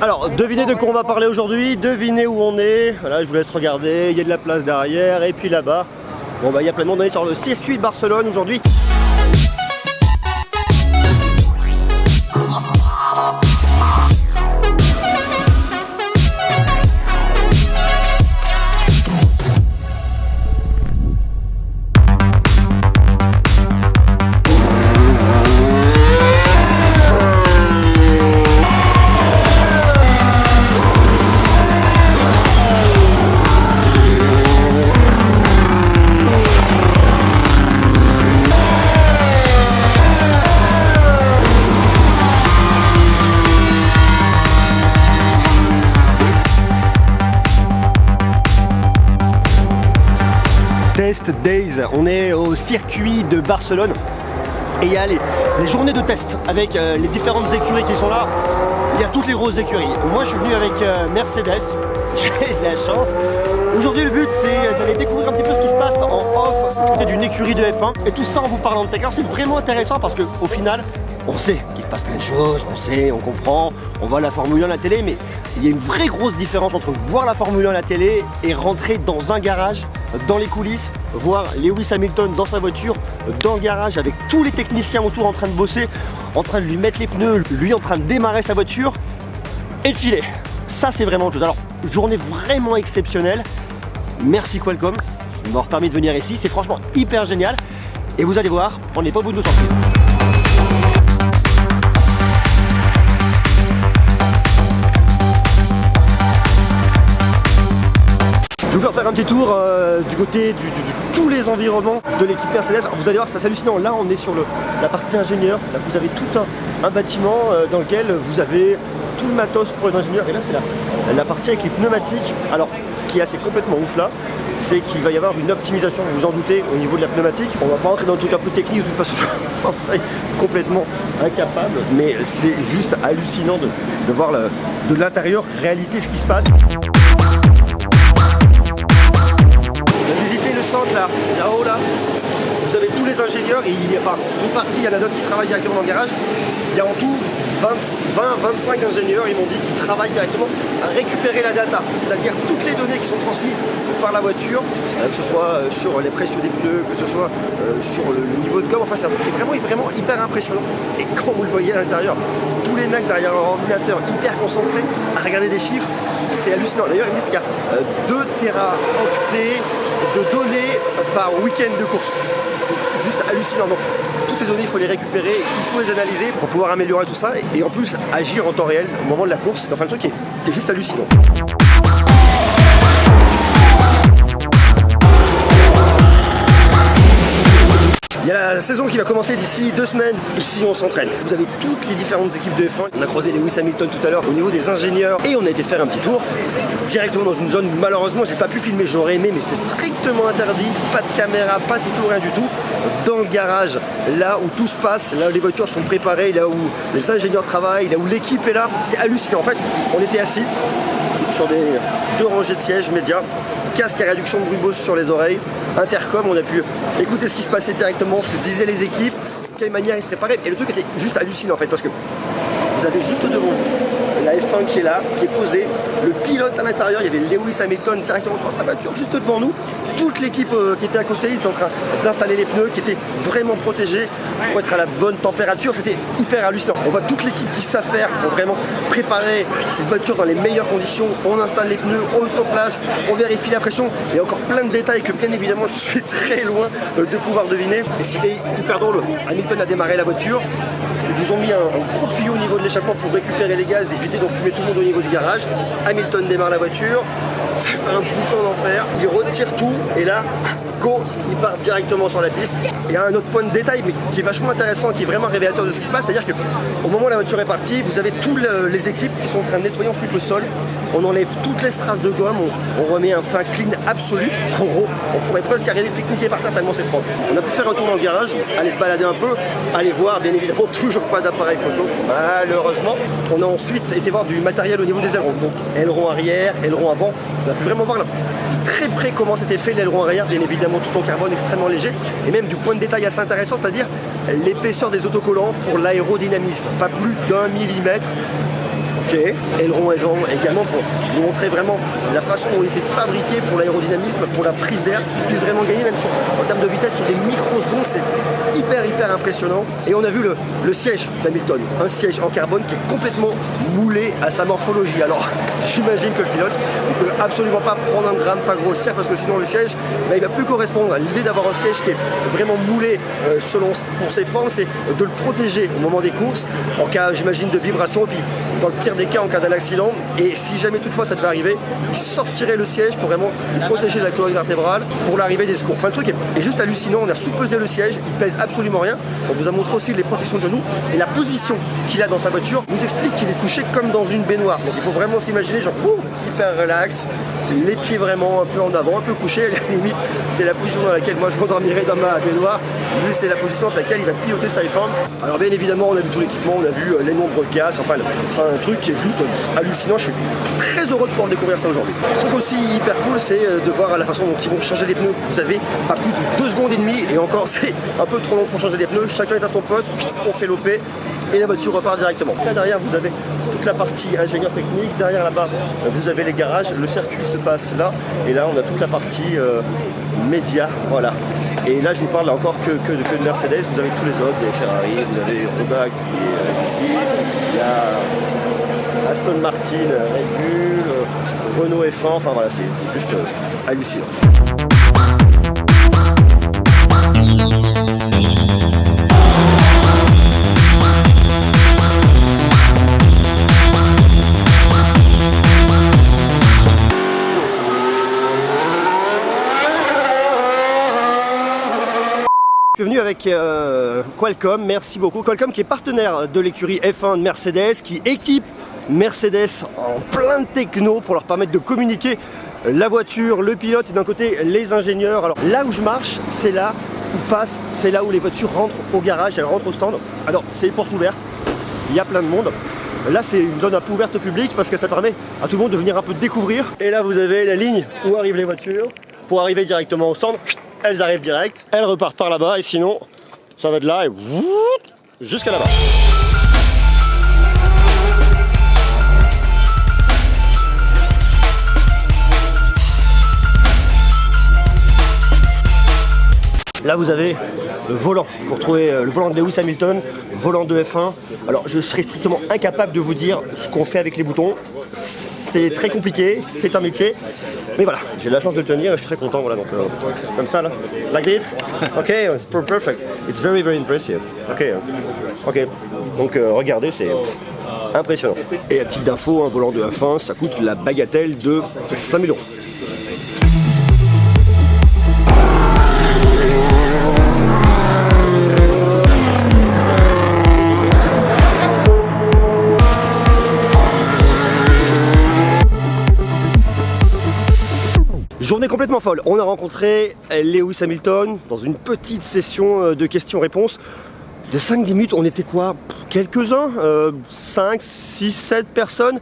Alors, devinez de quoi on va parler aujourd'hui, devinez où on est. Voilà, je vous laisse regarder, il y a de la place derrière, et puis là-bas, bon bah il y a plein de monde, on est sur le circuit de Barcelone aujourd'hui. Test Days, on est au circuit de Barcelone et il y a les journées de test avec les différentes écuries qui sont là. Il y a toutes les grosses écuries. Moi je suis venu avec Mercedes, j'ai de la chance. Aujourd'hui le but c'est d'aller découvrir un petit peu ce qui se passe en off du côté d'une écurie de F1 et tout ça en vous parlant de tech. Alors c'est vraiment intéressant parce qu'au final on sait qu'il se passe plein de choses, on sait, on comprend, on voit la Formule 1 à la télé, mais il y a une vraie grosse différence entre voir la Formule 1 à la télé et rentrer dans un garage, dans les coulisses, voir Lewis Hamilton dans sa voiture, dans le garage avec tous les techniciens autour en train de bosser, en train de lui mettre les pneus, lui en train de démarrer sa voiture et le filet. Ça c'est vraiment autre chose. Alors, journée vraiment exceptionnelle. Merci Qualcomm de m'avoir permis de venir ici, c'est franchement hyper génial. Et vous allez voir, on n'est pas au bout de nos surprises. Je vais vous faire un petit tour du côté de tous les environnements de l'équipe Mercedes. Alors, vous allez voir, c'est hallucinant. Là, on est sur la partie ingénieur. Là, vous avez tout un bâtiment dans lequel vous avez tout le matos pour les ingénieurs. Et là, c'est la partie avec les pneumatiques. Alors, ce qui est assez complètement ouf là, c'est qu'il va y avoir une optimisation, vous vous en doutez, au niveau de la pneumatique. On va pas rentrer dans le truc un peu technique, de toute façon, je pense que complètement incapable. Mais c'est juste hallucinant de voir de l'intérieur, réalité, ce qui se passe. Centre là-haut là, vous avez tous les ingénieurs et enfin une partie, il y en a d'autres qui travaillent directement dans le garage. Il y a en tout 20-25 ingénieurs, ils m'ont dit, qui travaillent directement à récupérer la data, c'est-à-dire toutes les données qui sont transmises par la voiture, que ce soit sur les pressions des pneus, que ce soit sur le niveau de gomme, enfin c'est un truc qui est vraiment hyper impressionnant. Et quand vous le voyez à l'intérieur, tous les mecs derrière leur ordinateur hyper concentrés à regarder des chiffres, c'est hallucinant. D'ailleurs ils me disent qu'il y a 2 téraoctets de données par week-end de course. C'est juste hallucinant. Donc toutes ces données, il faut les récupérer, il faut les analyser pour pouvoir améliorer tout ça et en plus agir en temps réel au moment de la course. Enfin le truc est juste hallucinant. Il y a la saison qui va commencer d'ici 2 semaines. Ici, on s'entraîne. Vous avez toutes les différentes équipes de F1. On a croisé Lewis Hamilton tout à l'heure au niveau des ingénieurs et on a été faire un petit tour directement dans une zone où malheureusement j'ai pas pu filmer. J'aurais aimé, mais c'était strictement interdit. Pas de caméra, pas de photo, rien du tout. Dans le garage, là où tout se passe, là où les voitures sont préparées, là où les ingénieurs travaillent, là où l'équipe est là. C'était hallucinant. En fait, on était assis sur 2 rangées de sièges médias, casque à réduction de bruit Bose sur les oreilles, intercom, on a pu écouter ce qui se passait directement, ce que disaient les équipes, de quelle manière ils se préparaient. Et le truc était juste hallucinant en fait, parce que vous avez juste devant vous la F1 qui est là, qui est posée, le pilote à l'intérieur, il y avait Lewis Hamilton directement dans sa voiture, juste devant nous, toute l'équipe qui était à côté, ils étaient en train d'installer les pneus, qui étaient vraiment protégés pour être à la bonne température. C'était hyper hallucinant. On voit toute l'équipe qui sait faire pour vraiment préparer cette voiture dans les meilleures conditions. On installe les pneus, on met en place, on vérifie la pression. Il y a encore plein de détails que bien évidemment je suis très loin de pouvoir deviner. C'est ce qui était hyper drôle. Hamilton a démarré la voiture. Ils vous ont mis un gros tuyau au niveau de l'échappement pour récupérer les gaz et éviter d'enfumer tout le monde au niveau du garage. Hamilton démarre la voiture, ça fait un boucan d'enfer, il retire tout et là, go, il part directement sur la piste. Et il y a un autre point de détail mais qui est vachement intéressant, qui est vraiment révélateur de ce qui se passe, c'est-à-dire qu'au moment où la voiture est partie, vous avez toutes les équipes qui sont en train de nettoyer ensuite le sol. On enlève toutes les strass de gomme, on remet un fin clean absolu. En gros, on pourrait presque arriver pique-niquer par terre tellement c'est propre. On a pu faire un tour dans le garage, aller se balader un peu, aller voir bien évidemment toujours pas d'appareil photo, malheureusement. On a ensuite été voir du matériel au niveau des ailerons, donc aileron arrière, aileron avant. On a pu vraiment voir là, très près comment c'était fait l'aileron arrière, bien évidemment tout en carbone extrêmement léger, et même du point de détail assez intéressant, c'est-à-dire l'épaisseur des autocollants pour l'aérodynamisme, pas plus d'1 millimètre. bouquet, aileron avant également pour nous montrer vraiment la façon dont il était fabriqué pour l'aérodynamisme, pour la prise d'air, qui puisse vraiment gagner même en termes de vitesse sur des microsecondes, c'est hyper impressionnant. Et on a vu le siège d'Hamilton, un siège en carbone qui est complètement moulé à sa morphologie. Alors j'imagine que le pilote ne peut absolument pas prendre un gramme, pas grossir, parce que sinon le siège, bah, il va plus correspondre à l'idée d'avoir un siège qui est vraiment moulé pour ses formes, c'est de le protéger au moment des courses, en cas j'imagine de vibration, et puis dans le pire des cas en cas d'un accident, et si jamais toutefois ça devait arriver, il sortirait le siège pour vraiment lui protéger de la colonne vertébrale pour l'arrivée des secours. Enfin le truc est juste hallucinant, on a sous-pesé le siège, il pèse absolument rien, on vous a montré aussi les protections de genoux, et la position qu'il a dans sa voiture nous explique qu'il est couché comme dans une baignoire, donc il faut vraiment s'imaginer genre hyper relax, les pieds vraiment un peu en avant, un peu couchés, à la limite c'est la position dans laquelle moi je m'endormirai dans ma baignoire, lui c'est la position dans laquelle il va piloter sa F1. Alors bien évidemment on a vu tout l'équipement, on a vu les nombres de casques, enfin c'est un truc qui est juste hallucinant, je suis très heureux de pouvoir découvrir ça aujourd'hui. Un truc aussi hyper cool, c'est de voir la façon dont ils vont changer les pneus. Vous avez pas plus de 2 secondes et demie, et encore c'est un peu trop long pour changer les pneus, chacun est à son poste, on fait l'OP et la voiture repart directement. Là derrière vous avez toute la partie ingénieur technique, derrière là-bas vous avez les garages, le circuit se passe là, et là on a toute la partie média, voilà. Et là je vous parle encore que de Mercedes, vous avez tous les autres, vous avez Ferrari, vous avez Honda qui est ici, il y a Aston Martin, Red Bull, Renault F1, enfin voilà, c'est juste hallucinant. Je suis venu avec Qualcomm, merci beaucoup. Qualcomm qui est partenaire de l'écurie F1 de Mercedes, qui équipe Mercedes en plein de techno pour leur permettre de communiquer la voiture, le pilote et d'un côté les ingénieurs. Alors là où je marche, c'est là où passe, c'est là où les voitures rentrent au garage, elles rentrent au stand. Alors c'est porte ouverte, il y a plein de monde. Là c'est une zone un peu ouverte au public parce que ça permet à tout le monde de venir un peu découvrir. Et là vous avez la ligne où arrivent les voitures pour arriver directement au stand. Elles arrivent direct, elles repartent par là-bas et sinon ça va de là et jusqu'à là-bas. Là vous avez le volant, vous retrouvez le volant de Lewis Hamilton, volant de F1. Alors je serais strictement incapable de vous dire ce qu'on fait avec les boutons. C'est très compliqué, c'est un métier. Mais voilà, j'ai la chance de le tenir et je suis très content. Voilà, donc comme ça là, like this. Ok, it's perfect. It's very impressive. Ok. Donc regardez, c'est impressionnant. Et à titre d'info, un volant de F1, ça coûte la bagatelle de 5 000 €. Journée complètement folle. On a rencontré Lewis Hamilton dans une petite session de questions-réponses de 5-10 minutes. On était quoi? Quelques-uns, 5, 6, 7 personnes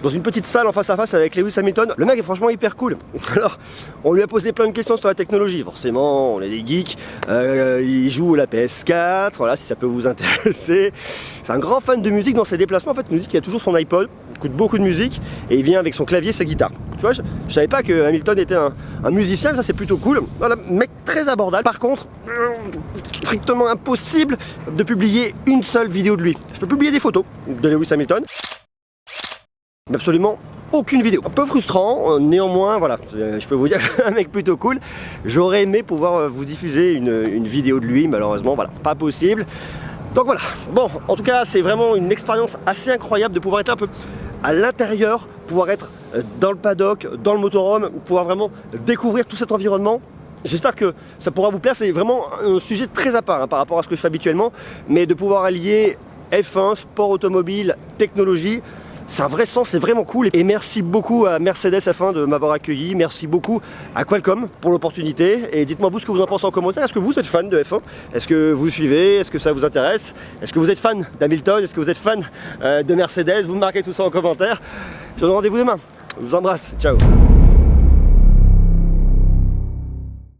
dans une petite salle en face à face avec Lewis Hamilton. Le mec est franchement hyper cool. Alors, on lui a posé plein de questions sur la technologie. Forcément, on est des geeks. Il joue la PS4, voilà, si ça peut vous intéresser. C'est un grand fan de musique dans ses déplacements. En fait, il nous dit qu'il a toujours son iPod, il écoute beaucoup de musique et il vient avec son clavier et sa guitare. Tu vois, je savais pas que Hamilton était un musicien, ça c'est plutôt cool. Voilà, mec très abordable. Par contre, strictement impossible de publier une seule vidéo de lui. Je peux publier des photos de Lewis Hamilton, mais absolument aucune vidéo. Un peu frustrant, néanmoins, voilà, je peux vous dire que c'est un mec plutôt cool. J'aurais aimé pouvoir vous diffuser une vidéo de lui, malheureusement, voilà, pas possible. Donc voilà, bon, en tout cas, c'est vraiment une expérience assez incroyable de pouvoir être un peu à l'intérieur, pouvoir être dans le paddock, dans le motorhome, pouvoir vraiment découvrir tout cet environnement. J'espère que ça pourra vous plaire, c'est vraiment un sujet très à part par rapport à ce que je fais habituellement, mais de pouvoir allier F1, sport automobile, technologie, c'est un vrai sens, c'est vraiment cool. Et merci beaucoup à Mercedes F1 de m'avoir accueilli, merci beaucoup à Qualcomm pour l'opportunité. Et dites-moi vous ce que vous en pensez en commentaire. Est-ce que vous êtes fan de F1? Est-ce que vous suivez? Est-ce que ça vous intéresse? Est-ce que vous êtes fan d'Hamilton? Est-ce que vous êtes fan de Mercedes? Vous me marquez tout ça en commentaire. Je vous donne rendez-vous demain. Je vous embrasse, ciao.